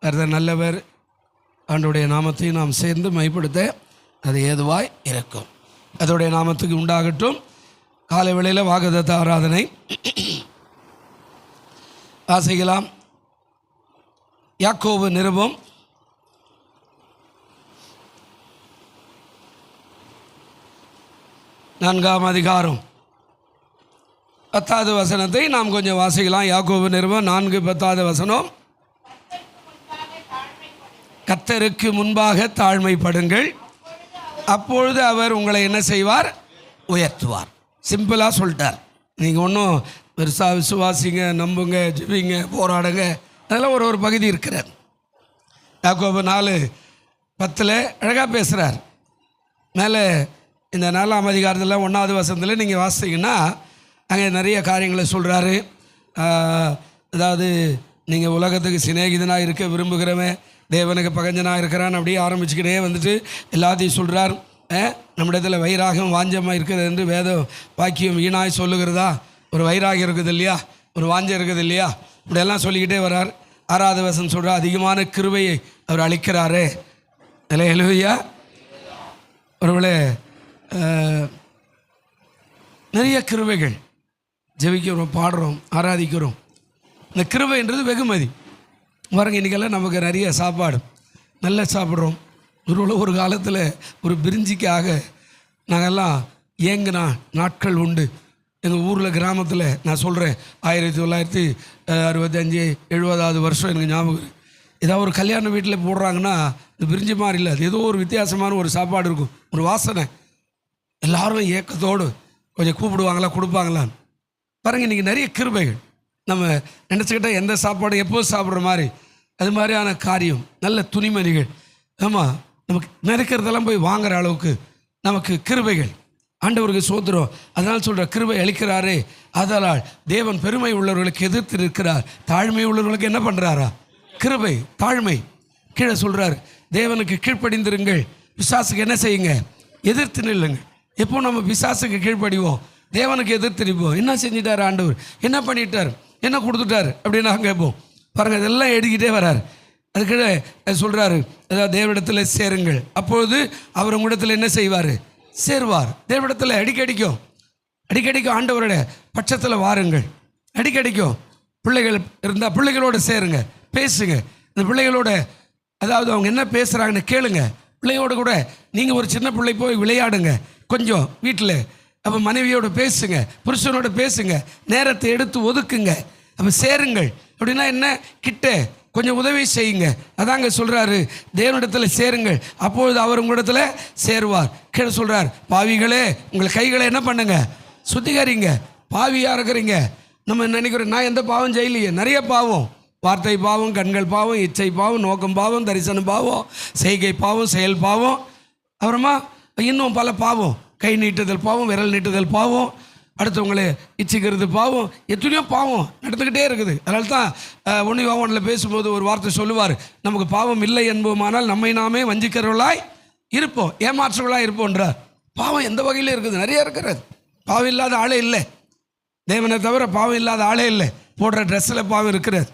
கர்த்தர் நல்லவர். ஆண்டவருடைய நாமத்தை நாம் சேர்ந்து மைப்படுத்த அது ஏதுவாய் இருக்கும். அதோடைய நாமத்துக்கு உண்டாகட்டும். காலை வேளையில் வாக்குத்தத்த ஆராதனை வாசிக்கலாம். யாக்கோபு நிருபம் 4ஆம் அதிகாரம் 10வது வசனத்தை நாம் கொஞ்சம் வாசிக்கலாம். யாக்கோபு நிருபம் 4:10 வசனம். கர்த்தருக்கு முன்பாக தாழ்மைப்படுங்கள், அப்பொழுது அவர் உங்களை என்ன செய்வார்? உயர்த்துவார். சிம்பிளாக சொல்லிட்டார். நீங்கள் ஒன்றும் பெருசாக விசுவாசிங்க, நம்புங்க, ஜெபிங்க, போராடுங்க, அதெல்லாம் ஒரு பகுதி இருக்கிறார். யாக்கோபு 4:10 அழகாக பேசுகிறார். மேலே இந்த 4ஆம் அதிகாரத்தில் 1வது வசனத்தில் நீங்கள் வாசித்தீங்கன்னா அங்கே நிறைய காரியங்களை சொல்கிறாரு. அதாவது நீங்கள் உலகத்துக்கு சிநேகிதனாக இருக்க விரும்புகிறவன் தேவனுக்கு பகஞ்சனாக இருக்கிறான் அப்படியே ஆரம்பிச்சுக்கிட்டே வந்துட்டு எல்லாத்தையும் சொல்கிறார். நம்மிடத்தில் வைராகம் வாஞ்சமாக இருக்கிறது என்று வேத வாக்கியம் வீணாய் சொல்லுகிறதா? ஒரு வைராகம் இருக்குது இல்லையா, ஒரு வாஞ்சம் இருக்குது இல்லையா, இப்படியெல்லாம் சொல்லிக்கிட்டே வர்றார். 6வது வசனம் சொல்கிறார், அதிகமான கிருபையை அவர் அளிக்கிறாரே. ஹல்லேலூயா. ஒருவேளை நிறைய கிருபைகள் ஜெபிக்கிறோம், பாடுறோம், ஆராதிக்கிறோம். இந்த கிருபைன்றது வெகுமதி. பாருங்க, இன்றைக்கெல்லாம் நமக்கு நிறைய சாப்பாடு நல்லா சாப்பிட்றோம். ஒரு காலத்தில் ஒரு பிரிஞ்சிக்காக நாங்கள்லாம் ஏங்கினா நாட்கள் உண்டு. எங்கள் ஊரில் கிராமத்தில் நான் சொல்கிறேன், 1965 70வது வருஷம் எனக்கு ஞாபகம். ஏதாவது ஒரு கல்யாண வீட்டில் போடுறாங்கன்னா இந்த பிரிஞ்சி மாதிரி இல்லை, அது ஏதோ ஒரு வித்தியாசமான ஒரு சாப்பாடு இருக்கும், ஒரு வாசனை. எல்லாரும் ஏக்கத்தோடு கொஞ்சம் கூப்பிடுவாங்களா, கொடுப்பாங்களான்னு. பாருங்கள், இன்றைக்கி நிறைய கிருபைகள். நம்ம நினச்சிக்கிட்டால் எந்த சாப்பாடு எப்போது சாப்பிட்ற மாதிரி அது மாதிரியான காரியம். நல்ல துணிமணிகள், ஆமாம், நமக்கு நினைக்கிறதெல்லாம் போய் வாங்குகிற அளவுக்கு நமக்கு கிருபைகள். ஆண்டவருக்கு சோத்திரம். அதனால் சொல்கிற கிருபை அளிக்கிறாரே, அதனால் தேவன் பெருமை உள்ளவர்களுக்கு எதிர்த்து இருக்கிறார், தாழ்மை உள்ளவர்களுக்கு என்ன பண்ணுறாரா? கிருபை, தாழ்மை. கீழே சொல்கிறார், தேவனுக்கு கீழ்ப்படிந்திருங்கள், பிசாசுக்கு என்ன செய்யுங்க? எதிர்த்து நில்லுங்க. எப்போ நம்ம பிசாசுக்கு கீழ்ப்படிவோம், தேவனுக்கு எதிர்த்து நிற்போம். என்ன செஞ்சிட்டார் ஆண்டவர், என்ன பண்ணிட்டார், என்ன கொடுத்துட்டார் அப்படின்னு நாங்கள் கேட்போம். பாருங்கள், இதெல்லாம் எடுக்கிட்டே வர்றார். அதுக்கு சொல்கிறாரு, அதாவது தேவனிடத்தில் சேருங்கள், அப்பொழுது அவர் உங்களிடத்தில் என்ன செய்வார்? சேருவார். தேவனிடத்தில் அடிக்கடிக்கும் ஆண்டவரோட பட்சத்தில் வாருங்கள். அடிக்கடிக்கும் பிள்ளைகள் இருந்தால் பிள்ளைகளோடு சேருங்க, பேசுங்க. இந்த பிள்ளைகளோட அதாவது அவங்க என்ன பேசுகிறாங்கன்னு கேளுங்க. பிள்ளையோடு கூட நீங்கள் ஒரு சின்ன பிள்ளை போய் விளையாடுங்க கொஞ்சம் வீட்டில். அப்போ மனைவியோட பேசுங்க, புருஷனோட பேசுங்க, நேரத்தை எடுத்து ஒதுக்குங்க. அப்போ சேருங்கள். அப்படின்னா என்ன? கிட்ட கொஞ்சம் உதவி செய்யுங்க. அதாங்க சொல்கிறாரு, தேவனிடத்தில் சேருங்கள், அப்பொழுது அவர் உங்களிடத்தில் சேருவார். கீழே சொல்கிறார், பாவிகளே உங்கள் கைகளை என்ன பண்ணுங்க? சுத்திகரிங்க. பாவியாக இருக்கிறீங்க. நம்ம நினைக்கிறோம், நான் எந்த பாவம் செய்யலையே. நிறைய பாவம், வார்த்தை பாவம், கண்கள் பாவம், இச்சை பாவம், நோக்கம் பாவம், தரிசனம் பாவம், செய்கை பாவம், செயல் பாவம், அப்புறமா இன்னும் பல பாவம். கை நீட்டுதல் பாவம், விரல் நீட்டுதல் பாவம், அடுத்தவங்களை இச்சிக்கிறது பாவம், எத்தனையோ பாவம் நடந்துக்கிட்டே இருக்குது. அதனால தான் 1 யோவானில் பேசும்போது ஒரு வார்த்தை சொல்லுவார், நமக்கு பாவம் இல்லை என்போமானால் நம்மை நாமே வஞ்சிக்கிறவர்களாய் இருப்போம், ஏமாற்றுவர்களாக இருப்போன்றார். பாவம் எந்த வகையில் இருக்குது? நிறைய இருக்கிறது. பாவம் இல்லாத ஆளே இல்லை. தேவனை தவிர பாவம் இல்லாத ஆளே இல்லை. போடுற ட்ரெஸ்ஸில் பாவம் இருக்கிறது.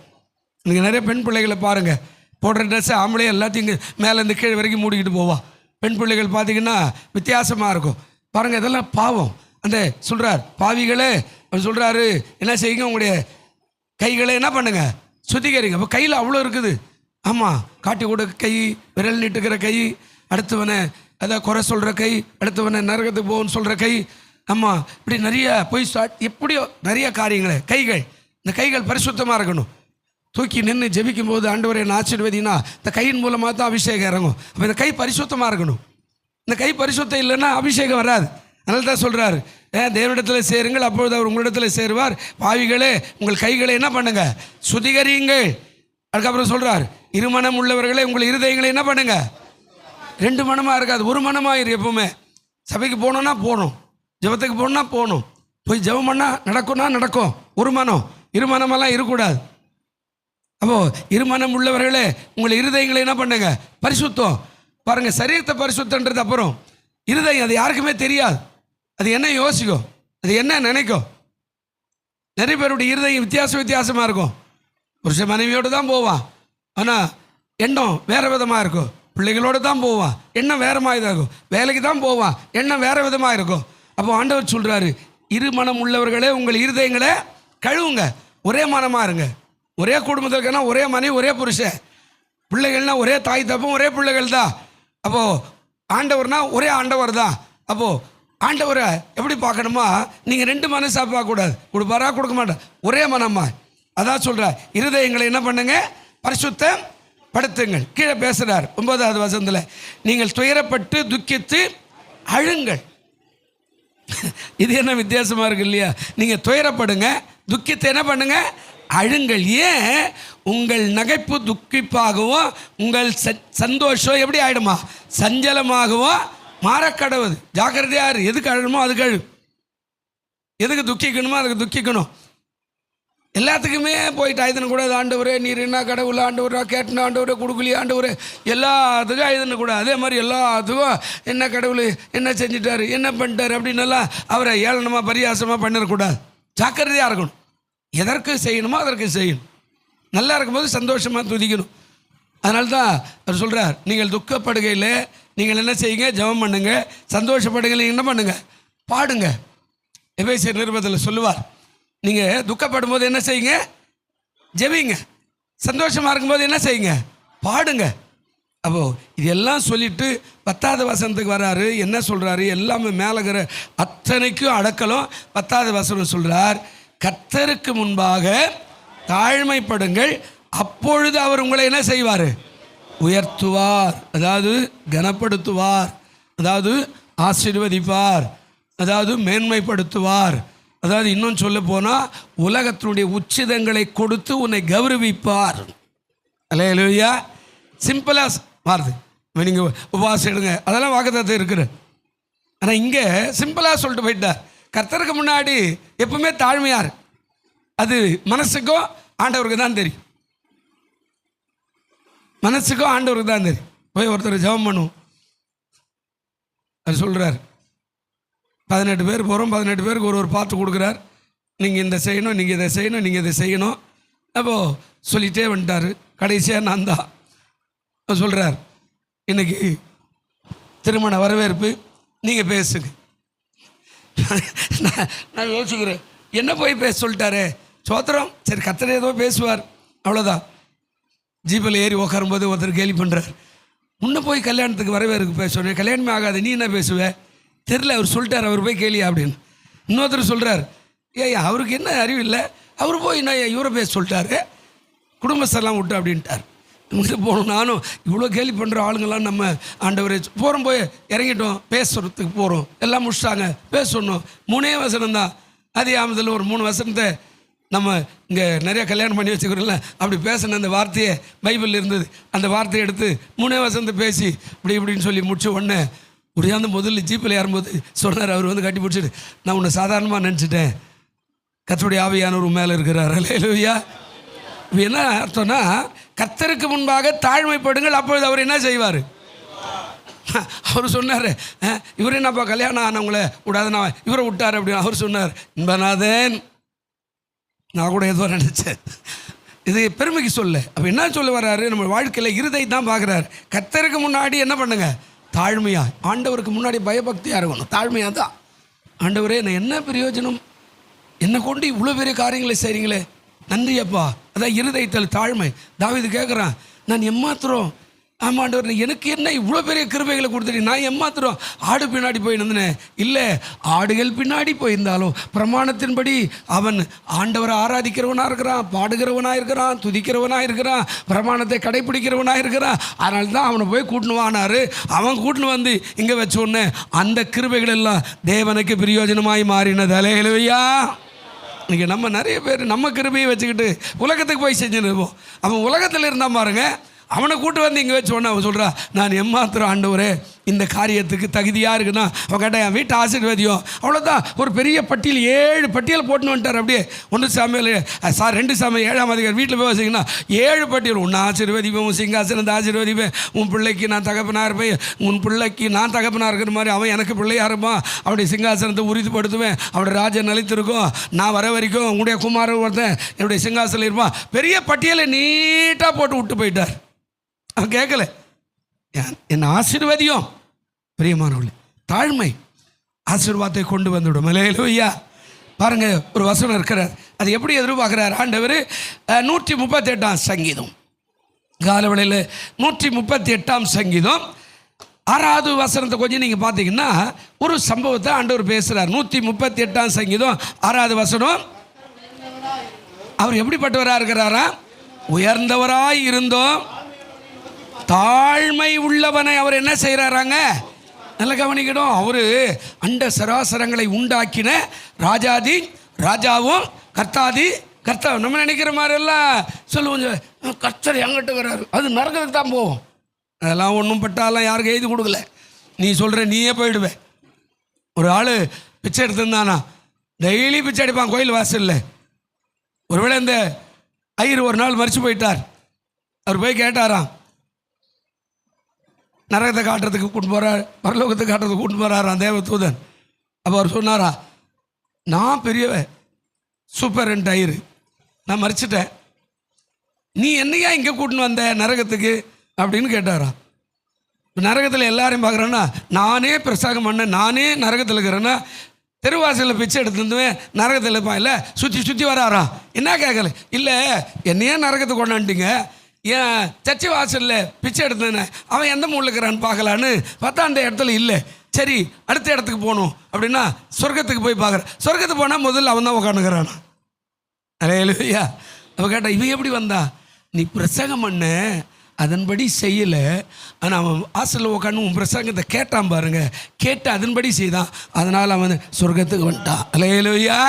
நீங்கள் நிறைய பெண் பிள்ளைகளை பாருங்கள், போடுற ட்ரெஸ்ஸை ஆம்பளையே எல்லாத்தையும் இங்கே மேலேருந்து கீழே வரைக்கும் மூடிக்கிட்டு போவா. பெண் பிள்ளைகள் பார்த்தீங்கன்னா வித்தியாசமாக இருக்கும். பாருங்கள், இதெல்லாம் பாவம். அந்த சொல்கிறார், பாவிகளே அவர் சொல்கிறாரு, என்ன செய்யுங்க? உங்களுடைய கைகளை என்ன பண்ணுங்க? சுத்திகரிங்க. அப்போ கையில் அவ்வளோ இருக்குது. ஆமாம், காட்டி கொடுக்க கை, விரல் நீட்டுக்கிற கை, அடுத்தவனை அதை குறை சொல்கிற கை, அடுத்தவனை நரகத்துக்கு போகணும்னு சொல்கிற கை. ஆமாம், இப்படி நிறைய போய் எப்படியோ நிறைய காரியங்களே. கைகள், இந்த கைகள் பரிசுத்தமாக இருக்கணும். தூக்கி நின்று ஜெபிக்கும் போது ஆண்டவரை என்ன ஆசீர்வதினா இந்த கையின் மூலமாக தான் அபிஷேகம் இறங்கும். அப்போ இந்த கை பரிசுத்தமாக இருக்கணும். இந்த கை பரிசுத்தம் இல்லைன்னா அபிஷேகம் வராது. அதனால தான் சொல்கிறார், தேவனிடத்தில் சேருங்கள், அப்பொழுது அவர் உங்களிடத்தில் சேருவார். பாவிகளே உங்கள் கைகளை என்ன பண்ணுங்க? சுத்திகரியுங்கள். அதுக்கப்புறம் சொல்கிறார், இருமனம் உள்ளவர்களே உங்கள் இருதயங்களை என்ன பண்ணுங்க? 2 மனமாக இருக்காது, ஒரு மனமாக இரு. எப்பவுமே சபைக்கு போகணுன்னா போகணும், ஜெபத்துக்கு போகணுன்னா போகணும், போய் ஜெபம் பண்ணால் நடக்கும்னா நடக்கும். ஒரு மனம், இருமனமெல்லாம் இருக்கக்கூடாது. அப்போது இருமனம் உள்ளவர்களே உங்கள் இருதயங்களை என்ன பண்ணுங்க? பரிசுத்தம். பாருங்கள், சரீரத்தை பரிசுத்தன்றது அப்புறம் இருதயம், அது யாருக்குமே தெரியாது. அது என்ன யோசிக்கும், அது என்ன நினைக்கும். நிறைய பேருடைய இருதயம் வித்தியாசமாக இருக்கும். புருஷ மனைவியோடு தான் போவான், ஆனால் எண்ணம் வேறு விதமாக இருக்கும். பிள்ளைகளோடு தான் போவான், எண்ணம் வேறு மாதிரி தான் இருக்கும். வேலைக்கு தான் போவான், எண்ணம் வேறு விதமாக இருக்கும். அப்போ ஆண்டவர் சொல்கிறாரு, இரு மனம் உள்ளவர்களே உங்கள் இருதயங்களை கழுவுங்க, ஒரே மனமாக இருங்க. ஒரே குடும்பத்தில் இருக்கனா ஒரே மனைவி, ஒரே புருஷன், பிள்ளைகள்னா ஒரே தாய் தப்பும் ஒரே பிள்ளைகள் தான். அப்போது ஆண்டவர்னா ஒரே ஆண்டவர் தான். அப்போது ஆண்டவரை எப்படி பார்க்கணுமா, நீங்கள் ரெண்டு மனசாக பார்க்கக்கூடாது, கொடுப்பாரா கொடுக்க மாட்டேன், ஒரே மனமா. அதான் சொல்கிறார், இருதயங்களை என்ன பண்ணுங்க, பரிசுத்தம் படுத்துங்கள். கீழே பேசுகிறார் 9வது வசனத்தில், நீங்கள் துயரப்பட்டு துக்கித்து அழுங்கள். இது என்ன வித்தியாசமாக இருக்கு இல்லையா? நீங்கள் துயரப்படுங்க, துக்கித்து என்ன பண்ணுங்க, அழுங்கள். ஏன்? உங்கள் நகைப்பு துக்கிப்பாகவும் உங்கள் சந்தோஷம் எப்படி ஆகிடுமா, சஞ்சலமாகவும் மாறக்கடவுது. ஜாக்கிரதையாரு, எதுக்கு அழணுமோ அதுக்கு அழு, எதுக்கு துக்கிக்கணுமோ அதுக்கு துக்கிக்கணும். எல்லாத்துக்குமே போயிட்டு ஆயுதன கூடாது. ஆண்டவரே நீர் என்ன கடவுள், ஆண்டவரா கேட்டன, ஆண்டவரே கொடுக்கலையே, ஆண்டவரே எல்லாத்துக்கும் ஆயுதன கூடாது. அதே மாதிரி எல்லாத்துக்கும் என்ன கடவுள் என்ன செஞ்சிட்டாரு, என்ன பண்ணிட்டாரு அப்படின்னெல்லாம் அவரை ஏளனமாக பரியாசமாக பண்ணிடக்கூடாது. ஜாக்கிரதையாக இருக்கணும். எதற்கு செய்யணுமோ அதற்கு செய்யணும். நல்லா இருக்கும்போது சந்தோஷமாக துதிக்கணும். அதனால தான் அவர் சொல்கிறார், நீங்கள் துக்கப்படுகையில் நீங்கள் என்ன செய்யுங்க, ஜெபம் பண்ணுங்க. சந்தோஷப்படுகையில் என்ன பண்ணுங்க, பாடுங்க. எபேசியர் நிருபத்தில் சொல்லுவார், நீங்கள் துக்கப்படும் போது என்ன செய்யுங்க, ஜெபிங்க. சந்தோஷமாக இருக்கும்போது என்ன செய்யுங்க, பாடுங்க. அப்போது இதெல்லாம் சொல்லிவிட்டு 10வது வசனத்துக்கு வராரு. என்ன சொல்கிறாரு, எல்லாமே மேலகிற அத்தனைக்கும் அடக்கலும் 10வது வசனம் சொல்கிறார், கர்த்தருக்கு முன்பாக தாழ்மைப்படுங்கள், அப்பொழுது அவர் உங்களை என்ன செய்வார், உயர்த்துவார், அதாவது கனப்படுத்துவார், அதாவது ஆசீர்வதிப்பார், அதாவது மேன்மைப்படுத்துவார். அதாவது இன்னும் சொல்ல போனால் உலகத்தினுடைய உச்சிதங்களை கொடுத்து உன்னை கௌரவிப்பார். அல்லேலூயா. சிம்பிளாக மாறுது. நீங்கள் உபவாசம் எடுங்க, அதெல்லாம் வாக்குத்தத்தம் இருக்குது. ஆனால் இங்கே சிம்பிளாக சொல்லிட்டு போயிட்டார், கர்த்தருக்கு முன்னாடி எப்பவுமே தாழ்மையார். அது மனசுக்கும் ஆண்டவருக்கு தான் தெரியும், மனசுக்கும் ஆண்டவருக்கு தான் தெரியும். போய் ஒருத்தர் ஜெபம் பண்ணுவோம், அது சொல்கிறார், 18 பேர் போகிறோம், 18 பேருக்கு ஒரு பார்த்து கொடுக்குறார், நீங்கள் இந்த செய்யணும், நீங்கள் இதை செய்யணும், நீங்கள் இதை செய்யணும். அப்போது சொல்லிகிட்டே வந்துட்டார். கடைசியாக நான் தான் சொல்கிறார், இன்றைக்கி திருமண வரவேற்பு, நீங்கள் பேசுங்க. நான் யோசிக்கிறேன், என்ன போய் பேச சொல்லிட்டாரு, சோத்திரம், சரி கர்த்தர் ஏதோ பேசுவார், அவ்வளோதான். ஜீப்பில் ஏறி உட்காரும்போது ஒருத்தர் கேலி பண்ணுறார், முன்ன போய் கல்யாணத்துக்கு வரவேற்பு பேசுவேன், கல்யாணமே ஆகாது, நீ என்ன பேசுவே, தெரில, அவர் சொல்லிட்டார், அவர் போய் கேள்வி அப்படின்னு. இன்னொருத்தர் சொல்கிறார், அவருக்கு என்ன அறிவு இல்லை, அவர் போய் என்ன இவரை பேச சொல்லிட்டாரு, குடும்பஸ்தெல்லாம் விட்டு அப்படின்ட்டார். இங்கிட்டு போகணும். நானும் இவ்வளோ கேள்வி பண்ணுற ஆளுங்கள்லாம் நம்ம ஆண்டவரே போகிறோம், போய் இறங்கிட்டோம், பேசுகிறதுக்கு போகிறோம், எல்லாம் முடிச்சிட்டாங்க, பேச சொன்னோம். 3 வசனம் தான். ஆதியாகமத்தில் ஒரு 3 வசனத்தை நம்ம இங்கே நிறைய கல்யாணம் பண்ணி வச்சுக்கிறோம்ல, அப்படி பேசின அந்த வார்த்தையை பைபிளில் இருந்தது, அந்த வார்த்தையை எடுத்து 3 வசனத்தை பேசி இப்படி இப்படின்னு சொல்லி முடிச்ச உடனே உடையாந்து முதல்ல ஜீப்பில் ஏறும்போது சொன்னார், அவர் வந்து கட்டி பிடிச்சிட்டு, நான் உன்னை சாதாரணமாக நினச்சிட்டேன், கர்த்தருடைய ஆவியானவர் மேலே இருக்கிறார். அல்லேலூயா. என்ன அர்த்தம்னா, கர்த்தருக்கு முன்பாக தாழ்மைப்படுங்கள், அப்பொழுது அவர் என்ன செய்வார். அவர் சொன்னார், இவர் என்னப்பா கல்யாணம் ஆனவங்கள விடாத நான் இவரை விட்டார் அப்படின்னு அவர் சொன்னார். இன்பநாதன், நான் கூட ஏதோ நினச்சேன், இது பெருமைக்கு சொல்ல. அப்போ என்ன சொல்ல வர்றாரு, நம்ம வாழ்க்கையில் இருதை தான் பார்க்குறாரு. கர்த்தருக்கு முன்னாடி என்ன பண்ணுங்க, தாழ்மையாக. ஆண்டவருக்கு முன்னாடி பயபக்தியாக இருக்கணும், தாழ்மையாக தான். ஆண்டவரே நான் என்ன பிரயோஜனம், என்னை கொண்டு இவ்வளோ பெரிய காரியங்களை செய்கிறீங்களே, நன்றி அப்பா. அதான் இருதயத்தில் தாழ்மை. தாவீது கேட்குறான், நான் எம்மாத்திரம், ஆமாண்டவர் எனக்கு என்ன இவ்வளோ பெரிய கிருபைகளை கொடுத்துட்டு நான் எம்மாத்திரம் ஆடு பின்னாடி போயிருந்தேன். இல்லை, ஆடுகள் பின்னாடி போயிருந்தாலும் பிரமாணத்தின்படி அவன் ஆண்டவரை ஆராதிக்கிறவனாக இருக்கிறான், பாடுகிறவனாக இருக்கிறான், துதிக்கிறவனாக இருக்கிறான், பிரமாணத்தை கடைப்பிடிக்கிறவனாக இருக்கிறான். அதனால தான் அவனை போய் கூட்டின்னு வானார். அவன் கூட்டின்னு வந்து இங்கே வச்ச உடனே அந்த கிருபைகள் எல்லாம் தேவனுக்கு பிரயோஜனமாய் மாறினது. அல்லேலூயா. இன்றைக்கி நம்ம நிறைய பேர் நம்ம கிருபையை வச்சுக்கிட்டு உலகத்துக்கு போய் செஞ்சுன்னு இருப்போம். அவன் உலகத்தில் இருந்தால் பாருங்க, அவனை கூட்டு வந்து இங்கே வச்சு ஒன்று அவன் சொல்கிறா, நான் எம்மாத்திரம் ஆண்டவரே இந்த காரியத்துக்கு தகுதியாக இருக்குன்னா அவன் கேட்டால் என் வீட்டை ஆசீர்வதியும். அவ்வளோதான். ஒரு பெரிய பட்டியல் 7 பட்டியல் போட்டுன்னு வந்துட்டார். அப்படியே 1 சாமியல் 2 சாமியல் 7ஆம் அதிகாரம் வீட்டில் போய் வச்சிங்கன்னா 7 பட்டியல். உன்னை ஆசீர்வதிப்பேன், உன் சிங்காசனத்தை ஆசீர்வதிப்பேன், உன் பிள்ளைக்கு நான் தகப்பனாக இருப்பேன், உன் பிள்ளைக்கு நான் தகப்பனாக இருக்கிற மாதிரி அவன் எனக்கு பிள்ளையாக இருப்பான், அவருடைய சிங்காசனத்தை உறுதிப்படுத்துவேன், அவருடைய ராஜ்யம் நிலைத்திருக்கும், நான் வர வரைக்கும் உங்களுடைய குமாரன் ஒருத்தன் என்னுடைய சிங்காசனம் இருப்பான். பெரிய பட்டியலை நீட்டாக போட்டு விட்டு போயிட்டார். அவன் கேட்கல, என் ஆசீர்வதியும். பிரியமானவர்களே, தாழ்மை ஆசீர்வாதத்தை கொண்டு வந்துவிடும். அல்லேலூயா. பாருங்க, ஒரு வசனம் இருக்கிறார், அது எப்படி எதிர்பார்க்கிறார் ஆண்டவர்? 138ஆம் சங்கீதம், காலவெளியில் 138ஆம் சங்கீதம் 6வது வசனத்தை கொஞ்சம் நீங்கள் பார்த்தீங்கன்னா ஒரு சம்பவத்தை ஆண்டவர் பேசுகிறார். 138ஆம் சங்கீதம் 6வது வசனம், அவர் எப்படிப்பட்டவராக இருக்கிறாரா? உயர்ந்தவராய் இருந்தோம், தாழ்மை உள்ளவனை அவர் என்ன செய்கிறாராங்க? நல்ல கவனிக்கணும். அவரு அண்ட சராசரங்களை உண்டாக்கின ராஜாதி ராஜாவும் கர்த்தாதி கர்த்தா. நம்ம நினைக்கிற மாதிரி எல்லாம் சொல்லுவோம், கர்த்தர் எங்கிட்ட வர்றாரு, அது நரகத்துக்கு தான் போவோம். அதெல்லாம் ஒன்றும் பட்டாலாம் யாருக்கு எழுதி கொடுக்கல. நீ சொல்கிற நீயே போயிடுவே. ஒரு ஆள் பிச்சை எடுத்திருந்தானா, டெய்லி பிச்சை அடிப்பான் கோயில் வாசலில். ஒருவேளை இந்த ஐயர் ஒரு நாள் மறித்து போயிட்டார். அவர் போய் கேட்டாராம், நரகத்தை காட்டுறதுக்கு கூட்டு போகிறார், பரலோகத்தை காட்டுறதுக்கு கூட்டு போகிறாராம் தேவ தூதன். அப்போ அவர் சொன்னாரா, நான் பெரியவன் சூப்பர் ஐயரு, நான் மறிச்சிட்டேன், நீ என்னையா இங்கே கூட்டின்னு வந்த நரகத்துக்கு அப்படின்னு கேட்டாராம். நரகத்தில் எல்லாரையும் பார்க்குறேன்னா, நானே பிரசங்கம் பண்ண, நானே நரகத்தில் இருக்கிறேன்னா, தெருவாசலில் பிச்சை எடுத்துருந்துவேன் நரகத்தில் இருப்பான் இல்லை, சுற்றி சுற்றி வராராம். என்ன கேட்கல, இல்லை என்னையே நரகத்தை கொண்டாண்டிங்க, ஏன் சர்ச்சை வாசலில் பிச்சை எடுத்தேன்னு அவன் எந்த மூலில் இருக்கிறான்னு பார்க்கலான்னு பார்த்தா அந்த இடத்துல இல்லை. சரி, அடுத்த இடத்துக்கு போகணும் அப்படின்னா சொர்க்கத்துக்கு போய் பார்க்குறேன். சொர்க்கத்துக்கு போனால் முதல்ல அவன் தான் உட்காந்துக்கிறான். அல்லேலூயா. அவன் கேட்டா, இவன் எப்படி வந்தா? நீ பிரசங்கம் பண்ண, அதன்படி செய்யலை, ஆனால் அவன் வாசலில் உட்காந்து உன் பிரசங்கத்தை கேட்டான் பாருங்க, கேட்டு அதன்படி செய்தான், அதனால் அவன் சொர்க்கத்துக்கு வந்துட்டான். அல்லேலூயா.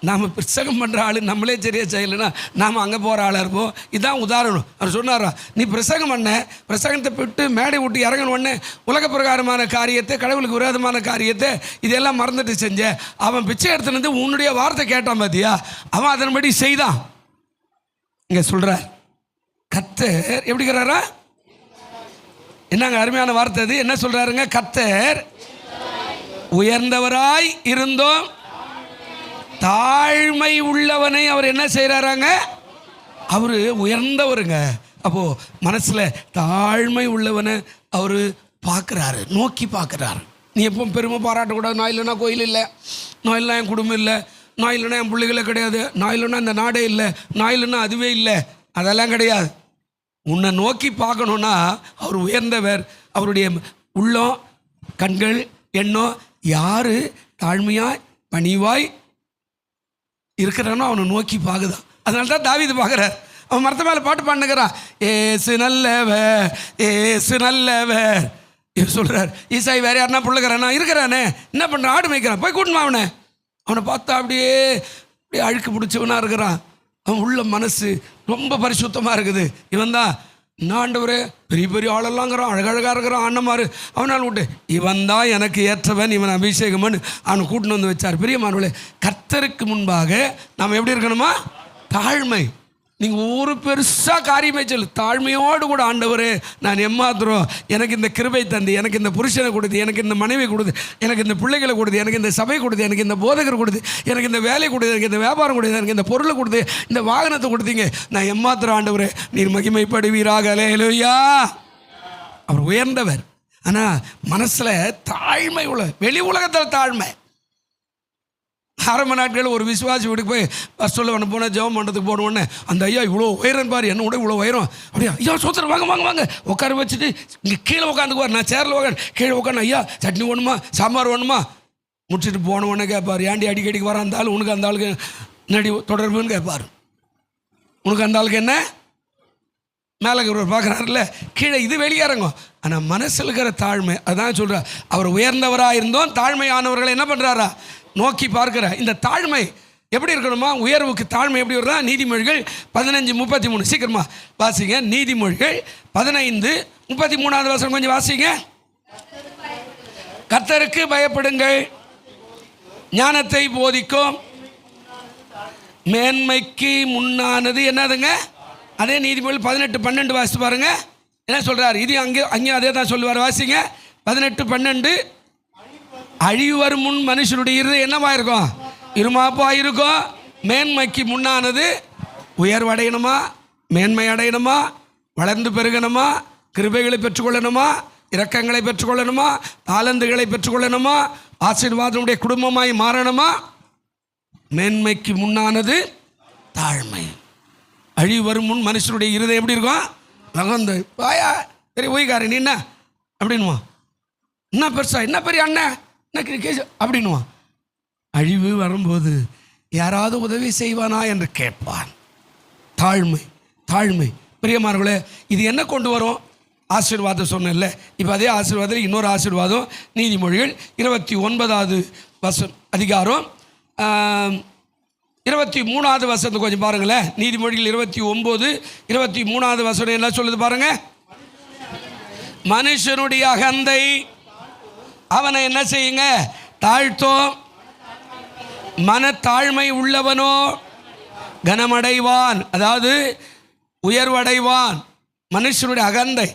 நாம் பிரசங்கம் பண்ணுற ஆள் நம்மளே சரியாக செய்யலைன்னா நாம் அங்கே போகிற ஆளாக இருப்போம். இதுதான் உதாரணம். அவர் சொன்னாரா, நீ பிரசங்கம் பண்ண, பிரசங்கத்தை விட்டு மேடை விட்டு இறங்கணுன்னு உலக பிரகாரமான காரியத்தை, கடவுளுக்கு விரோதமான காரியத்தை இதெல்லாம் மறந்துட்டு செஞ்ச. அவன் பிச்சை எடுத்துனது உன்னுடைய வார்த்தை கேட்டான் பார்த்தியா, அவன் அதன்படி செய்தான். இங்கே சொல்கிறார், கர்த்தர் எப்படிங்கிறாரா? என்னங்க அருமையான வார்த்தை அது. என்ன சொல்கிறாருங்க? கர்த்தர் உயர்ந்தவராய் இருந்தோம், தாழ்மை உள்ளவனை அவர் என்ன செய்கிறாராங்க? அவர் உயர்ந்தவருங்க. அப்போது மனசில் தாழ்மை உள்ளவனை அவர் பார்க்குறாரு, நோக்கி பார்க்குறாரு. நீ எப்போ பெருமை பாராட்டக்கூடாது. நான் இல்லைன்னா கோயில் இல்லை, நான் இல்லைனா என் குடும்பம் இல்லை, நான் இல்லைன்னா என் பிள்ளைகளே கிடையாது, நான் இல்லைன்னா இந்த நாடே இல்லை, நான் இல்லைன்னா அதுவே இல்லை, அதெல்லாம் கிடையாது. உன்னை நோக்கி பார்க்கணுன்னா அவர் உயர்ந்தவர். அவருடைய உள்ளம், கண்கள், எண்ணம் யார் தாழ்மையாய் பணிவாய் இருக்கிறானோ அவனை நோக்கி பார்க்குதான். அதனால தான் தாவீது பார்க்குறார். அவன் மரத்த மேலே பாட்டு பாடுனுக்கிறான், ஏசு நல்லவர், ஏசு நல்லவர். இவர் சொல்கிறார், ஈசாய் வேறு யாருன்னா பிள்ளைக்கிறானா? இருக்கிறானே, என்ன பண்ணுறான்? ஆடு மேய்க்கிறான், போய் கூட்டணும் அவனை பார்த்தா அப்படியே அழுக்கு பிடிச்சவனாக இருக்கிறான். அவன் உள்ள மனசு ரொம்ப பரிசுத்தமாக இருக்குது. இவன் தான் ஆண்டவரே பெரிய பெரிய ஆளெல்லாங்கிறான், அழகழகாக இருக்கிறான், அண்ணமாரு. அவனால் விட்டு இவன் தான் எனக்கு ஏற்றவன், இவன் அபிஷேகம்னு அவனை கூட்டின்னு வந்து வச்சார். பிரியமானவர்களே, கர்த்தருக்கு முன்பாக நாம் எப்படி இருக்கணுமா? தாழ்மை. நீங்கள் ஒரு பெருசாக காரியமே சொல்லு, தாழ்மையோடு கூட ஆண்டவரே நான் எம்மாத்திரம், எனக்கு இந்த கிருபை தந்து, எனக்கு இந்த புருஷனை கொடுத்து, எனக்கு இந்த மனைவி கொடுத்து, எனக்கு இந்த பிள்ளைகளை கொடுத்து, எனக்கு இந்த சபை கொடுத்து, எனக்கு இந்த போதகர் கொடுத்து, எனக்கு இந்த வேலை கொடுத்து, எனக்கு இந்த வியாபாரம் கொடுத்து, எனக்கு இந்த பொருளை கொடுத்து, இந்த வாகனத்தை கொடுத்தீங்க, நான் எம்மாத்திரம் ஆண்டவரே நீர் மகிமைப்படுவீராக. அல்லேலூயா. அவர் உயர்ந்தவர். ஆனால் மனசில் தாழ்மை உள்ள, வெளி உலகத்தில் தாழ்மை. ஆரம்ப நாட்கள் ஒரு விசுவாசி வீட்டுக்கு போய் பஸ் சொல்ல ஒன்று போனால் ஜெபம் பண்ணுறதுக்கு போனோடனே அந்த ஐயா இவ்வளோ உயரம் பாரு, என்ன கூட இவ்வளோ உயரம், அப்படியா ஐயா சோத்திரம் வாங்க வாங்க வாங்க உட்கார வச்சுட்டு இங்கே கீழே உட்காந்துக்குவார். நான் சேரில் உட்காந்து கீழே உட்காந்து, ஐயா சட்னி வேணுமா, சாம்பார் வேணுமா, முடிச்சுட்டு போன உடனே கேட்பார், ஏன்டி அடிக்கடிக்கு வர அந்த ஆள், உனக்கு அந்த ஆளுக்கு நடி தொடர்புன்னு கேட்பார். உனக்கு அந்த ஆளுக்கு என்ன மேலே பார்க்குறாருல்ல, கீழே இது வெளியேறங்கும். ஆனால் மனசில் இருக்கிற தாழ்மை, அதான் சொல்கிறார். அவர் உயர்ந்தவராக இருந்தோம், தாழ்மையானவர்களை என்ன பண்ணுறாரா? நோக்கி பார்க்கிற. இந்த தாழ்மை எப்படி இருக்கணுமா? உயர்வுக்கு தாழ்மை எப்படி வருதா? நீதிமொழிகள் 15:33 சீக்கிரமா வாசிங்க. நீதிமொழிகள் 15:33 வசனம் கொஞ்சம் வாசிங்க. கர்த்தருக்கு பயப்படுங்கள், ஞானத்தை போதிக்கும், மேன்மைக்கு முன்னானது என்னதுங்க? அதே நீதிமொழி 18:12 வாசித்து பாருங்க. என்ன சொல்றாரு? இது அங்கே அதே தான் சொல்லுவார். வாசிங்க 18:12. அழிவு வரும் முன் மனுஷனுடைய இருதயம் என்னவா இருக்கும்? இருமாப்பா இருக்கும். மேன்மைக்கு முன்னானது உயர்வடையணுமா, மேன்மை அடையணுமா, வளர்ந்து பெருகணுமா, கிருபைகளை பெற்றுக்கொள்ளணுமா, இரக்கங்களை பெற்றுக்கொள்ளணுமா, தாளந்துகளை பெற்றுக்கொள்ளணுமா, ஆசீர்வாதனுடைய குடும்பமாய் மாறணுமா? மேன்மைக்கு முன்னானது தாழ்மை. அழிவு வரும் முன் மனுஷனுடைய இருதயம் எப்படி இருக்கும்? நகர்ந்து வாயா பெரிய ஓய்கார நீ என்ன அப்படின்னுவா, என்ன பெருசா, என்ன பெரிய அண்ணன், என்ன கேஸ் அப்படின்னுவான். அழிவு வரும்போது யாராவது உதவி செய்வானா என்று கேட்பான். தாழ்மை, தாழ்மை. பிரியமானவர்களே, இது என்ன கொண்டு வரும்? ஆசீர்வாதம் சொன்னேன்ல, இப்போ அதே ஆசீர்வாதத்தில் இன்னொரு ஆசீர்வாதம். நீதிமொழிகள் 29வது அதிகாரம் 23வது வசனத்தை கொஞ்சம் பாருங்களேன். நீதிமொழிகள் 29:23வது வசனம் என்ன சொல்லுது பாருங்க. மனுஷனுடைய அகந்தை அவனை என்ன செய்யுங்க? தாழ்த்தோம். மனத்தாழ்மை உள்ளவனோ கனமடைவான், அதாவது உயர்வடைவான். மனுஷனுடைய அகந்தை.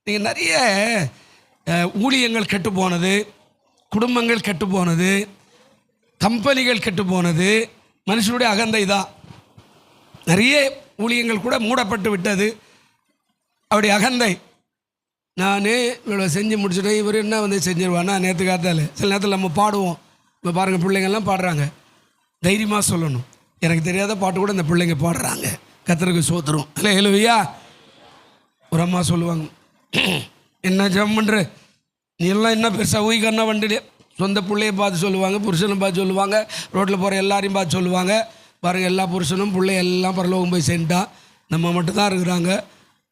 நீங்கள் நிறைய ஊழியங்கள் கெட்டு போனது, குடும்பங்கள் கெட்டு போனது, கம்பெனிகள் கெட்டு போனது மனுஷனுடைய அகந்தை தான். நிறைய ஊழியங்கள் கூட மூடப்பட்டு விட்டது அவருடைய அகந்தை. நான் இவ்வளோ செஞ்சு முடிச்சுட்டேன், இவர் என்ன வந்து செஞ்சிருவானா நேற்று காத்தால். சில நேரத்தில் நம்ம பாடுவோம். இப்போ பாருங்கள், பிள்ளைங்கள்லாம் பாடுறாங்க. தைரியமாக சொல்லணும், எனக்கு தெரியாத பாட்டு கூட இந்த பிள்ளைங்க பாடுறாங்க. கர்த்தருக்கு சோத்திரம். இல்லை ஹல்லேலூயா. ஒரு அம்மா சொல்லுவாங்க, என்ன ஜெபம் பண்ணுற நீ எல்லாம் என்ன பெருசாக ஊய்கண்ணா வண்டிலே. சொந்த பிள்ளையை பார்த்து சொல்லுவாங்க, புருஷனை பார்த்து சொல்லுவாங்க, ரோட்டில் போகிற எல்லாரையும் பார்த்து சொல்லுவாங்க. பாருங்கள், எல்லா புருஷனும் பிள்ளை எல்லாம் பரலோகம் போய் சென்றான், நம்ம மட்டும்தான் இருக்கிறாங்க.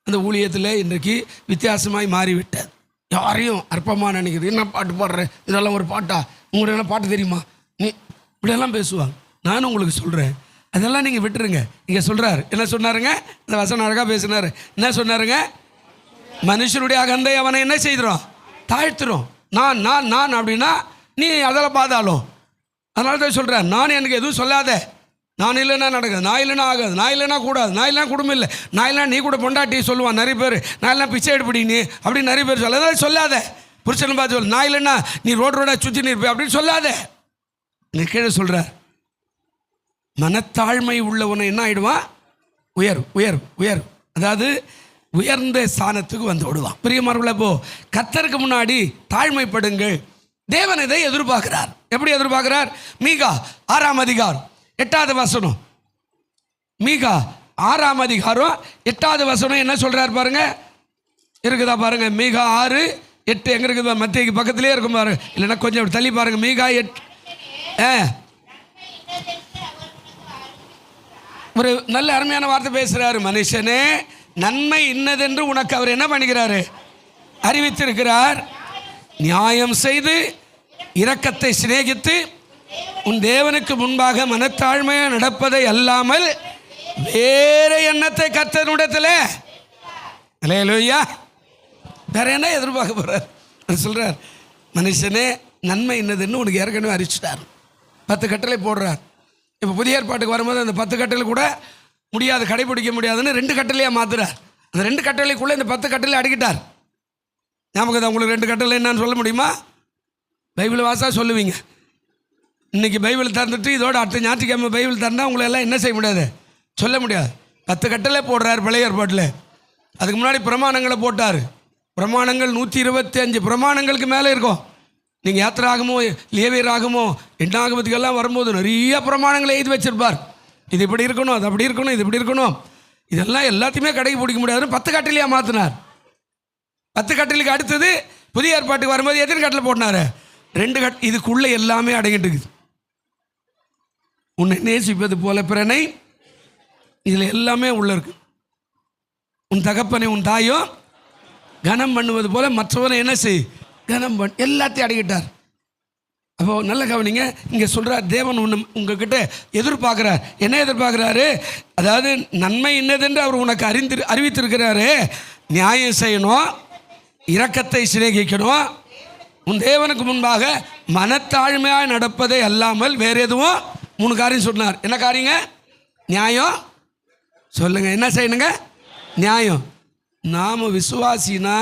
அந்த ஊழியத்தில் இன்றைக்கு வித்தியாசமாய் மாறிவிட்டது. யாரையும் அற்பமாக நினைக்கிறது. என்ன பாட்டு பாடுறேன், இதெல்லாம் ஒரு பாட்டா, உங்களுக்கு என்ன பாட்டு தெரியுமா, நீ இப்படியெல்லாம் பேசுவாங்க. நானும் உங்களுக்கு சொல்கிறேன், அதெல்லாம் நீங்கள் விட்டுருங்க. இங்கே சொல்கிறார், என்ன சொன்னாருங்க? இந்த வசனம் அழகாக பேசினார். என்ன சொன்னாருங்க? மனுஷனுடைய அகந்தை அவனை என்ன செய்கிறோம்? தாழ்த்துறோம். நான் நான் நான் அப்படின்னா நீ அதெல்லாம் பார்த்தாலும். அதனால தான் சொல்கிறேன், நான் எனக்கு எதுவும் சொல்லாத. நான் இல்லைன்னா நடக்குது, நான் இல்லைன்னா ஆகாது, நான் இல்லைன்னா கூடாது, நான் இல்லைனா குடும்பம் இல்லை, நான் இல்லைனா நீ கூட பொண்டாட்டி சொல்லுவான் நிறைய பேர். நான் இல்லைனா பிச்சை எடுப்படி நீ அப்படின்னு நிறைய பேர் சொல்ல. அதாவது சொல்லாத. புருஷனை பார்த்து சொல்லு, நான் இல்லைன்னா நீ ரோட சுற்றி நிற்ப அப்படின்னு சொல்லாத. நீ கீழே சொல்கிறார், மனத்தாழ்மை உள்ளவனை என்ன ஆகிடுவான்? உயர் உயர் உயர், அதாவது உயர்ந்த ஸ்தானத்துக்கு வந்து விடுவான். பிரியமானவர்களே, போ கர்த்தருக்கு முன்னாடி தாழ்மைப்படுங்கள். தேவன் இதை எதிர்பார்க்கிறார். எப்படி எதிர்பார்க்கிறார்? மீகா 6ஆம் அதிகாரம் 8வது வசனம். மீகா 6ஆம் அதிகாரம் 8வது வசனம் என்ன சொல்றார் பாருங்க. இருக்குதா பாருங்க. மீகா 6:8 எங்க இருக்குது? மத்தேயுக்கு பக்கத்திலே இருக்கும் பாருங்க. இல்லைன்னா கொஞ்சம் தள்ளி பாருங்க. மீகா 8. ஒரு நல்ல அருமையான வார்த்தை பேசுறாரு. மனுஷனே, நன்மை இன்னதென்று உனக்கு அவர் என்ன பண்ணுகிறாரு? அறிவித்திருக்கிறார். நியாயம் செய்து இரக்கத்தை சிநேகித்து உன் தேவனுக்கு முன்பாக மனத்தாழ்மையாக நடப்பதை அல்லாமல் வேற எண்ணத்தை கர்த்தரிடத்தில் அல்லேலூயா வேற என்ன எதிர்பார்க்க போறார்? சொல்றார், மனுஷனே நன்மை என்னதுன்னு உனக்கு ஏற்கனவே அறிவிச்சிட்டார். 10 கட்டளை போடுறார். இப்போ புதிய ஏற்பாட்டுக்கு வரும்போது அந்த 10 கட்டளை கூட முடியாது, கடைபிடிக்க முடியாதுன்னு 2 கட்டளையாக மாத்துறார். அந்த 2 கட்டளைக்குள்ளே இந்த 10 கட்டளை அடக்கிட்டார். ஞாபகம் தான் உங்களுக்கு 2 கட்டளை என்னன்னு சொல்ல முடியுமா? பைபிள் வாசா சொல்லுவீங்க. இன்றைக்கி பைபிள் திறந்துட்டு இதோட அடுத்த ஞாயிற்றுக்கிழமை பைபிள் திறந்தா உங்களை எல்லாம் என்ன செய்ய முடியாது? சொல்ல முடியாது. 10 கட்டளை போடுறார் பழைய ஏற்பாட்டில். அதுக்கு முன்னாடி பிரமாணங்களை போட்டார். பிரமாணங்கள் 125 பிரமாணங்களுக்கு மேலே இருக்கும். நீங்கள் யாத்திராகமோ லேவியராகமோ எண்ணாகமத்துக்கெல்லாம் வரும்போது நிறைய பிரமாணங்களை எழுதி வச்சிருப்பார். இது இப்படி இருக்கணும், அது அப்படி இருக்கணும், இது இப்படி இருக்கணும். இதெல்லாம் எல்லாத்தையுமே கடைபிடிக்க முடியாதுன்னு 10 கட்டளையாக மாற்றினார். 10 கட்டளைக்கு அடுத்தது புதிய ஏற்பாட்டுக்கு வரும்போது எத்தனை கட்டளை போட்டினார்? 2 இதுக்குள்ளே எல்லாமே அடங்கிட்டு இருக்குது. உன்னை நேசிப்பது போல பிறனை, இதில் எல்லாமே உள்ள இருக்கு. உன் தகப்பனை உன் தாயோ கனம் பண்ணுவது போல மற்றவனை என்ன செய், கனம் பண்ண, எல்லாத்தையும் அடங்கிட்டார். அப்போ நல்ல கவனிங்க. இங்கே சொல்கிறார், தேவன் உங்ககிட்ட எதிர்பார்க்குறார். என்ன எதிர்பார்க்குறாரு? அதாவது நன்மை என்னதென்று அவர் உனக்கு அறிவித்திருக்கிறாரு. நியாயம் செய்யணும், இரக்கத்தை சிநேகிக்கணும், உன் தேவனுக்கு முன்பாக மனத்தாழ்மையாக நடப்பதை அல்லாமல் வேறு எதுவும் 3 காரியம் சொன்னார். என்ன காரியங்க? நியாயம் சொல்லுங்க. என்ன செய்யணுங்க? நியாயம். நாம் விசுவாசினா,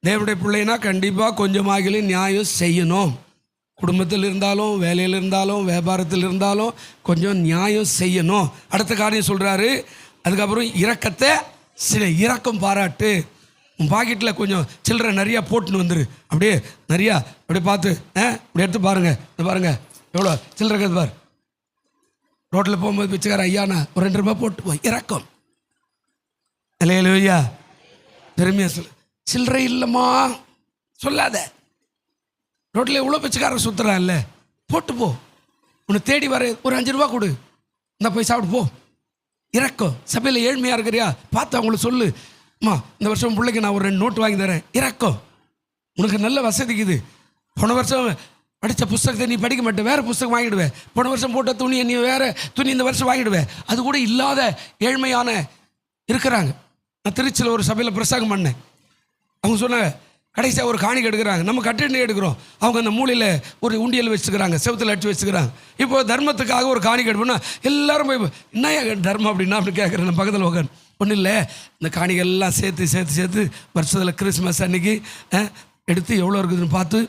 தேவனுடைய பிள்ளைனா கண்டிப்பாக கொஞ்சமாகிலும் நியாயம் செய்யணும். குடும்பத்தில் இருந்தாலும், வேலையில் இருந்தாலும், வியாபாரத்தில் இருந்தாலும் கொஞ்சம் நியாயம் செய்யணும். அடுத்த காரியம் சொல்கிறாரு, அதுக்கப்புறம் இரக்கத்தை சில இரக்கம் பாராட்டு. உன் பாக்கெட்டில் கொஞ்சம் சில்லறை நிறையா போட்டுன்னு வந்துரு. அப்படியே நிறையா அப்படியே பார்த்து இப்படி எடுத்து பாருங்கள், இந்த பாருங்கள் எவ்வளோ சில்லறை இருக்குது பாரு. ரோட்டில் போகும்போது பிச்சைக்கார ஐயாண்ணா ஒரு 2 ரூபாய் போட்டு போய் இரக்கம். இல்லையா பெருமையாக சொல்லு. சில்லறை இல்லைம்மா சொல்லாத. ரோட்டில் எவ்வளோ பிச்சைக்காரன் சுற்றுறான் இல்லை, போட்டு போ. உன்னை தேடி வர ஒரு 5 ரூபா கொடு, இந்த போய் சாப்பிட்டு போ. இரக்கம். சபையில் ஏழ்மையாக இருக்கிறியா பார்த்து அவங்களுக்கு சொல்லு, அம்மா இந்த வருஷம் பிள்ளைக்கு நான் ஒரு 2 நோட்டு வாங்கி தரேன். இரக்கம். உனக்கு நல்ல வசதிக்குது. போன வருஷம் படித்த புஸ்தகத்தை நீ படிக்க மாட்டேன், வேறு புஸ்தகம் வாங்கிடுவேன். போன வருஷம் போட்ட துணியை நீ வேறு துணி இந்த வருஷம் வாங்கிடுவேன். அது கூட இல்லாத ஏழ்மையான இருக்கிறாங்க. நான் திருச்சியில் ஒரு சபையில் பிரசங்கம் பண்ணேன். அவங்க சொன்னாங்க, கடைசியாக ஒரு காணிக்கை எடுக்கிறாங்க, நம்ம கட்டணி எடுக்கிறோம். அவங்க அந்த மூலையில் ஒரு உண்டியல் வச்சுக்கிறாங்க, செவத்தில் அடிச்சு வச்சுக்கிறாங்க. இப்போ தர்மத்துக்காக ஒரு காணிக்கை எடுப்போம்னா எல்லாரும் போய் என்ன தர்மம் அப்படின்னா அப்படி கேட்குறேன். நான் பக்கத்தில் உட்காந்து ஒன்றும் இல்லை, இந்த காணிகள்லாம் சேர்த்து வருஷத்தில் கிறிஸ்மஸ் அன்னைக்கு எடுத்து எவ்வளோ இருக்குதுன்னு பார்த்து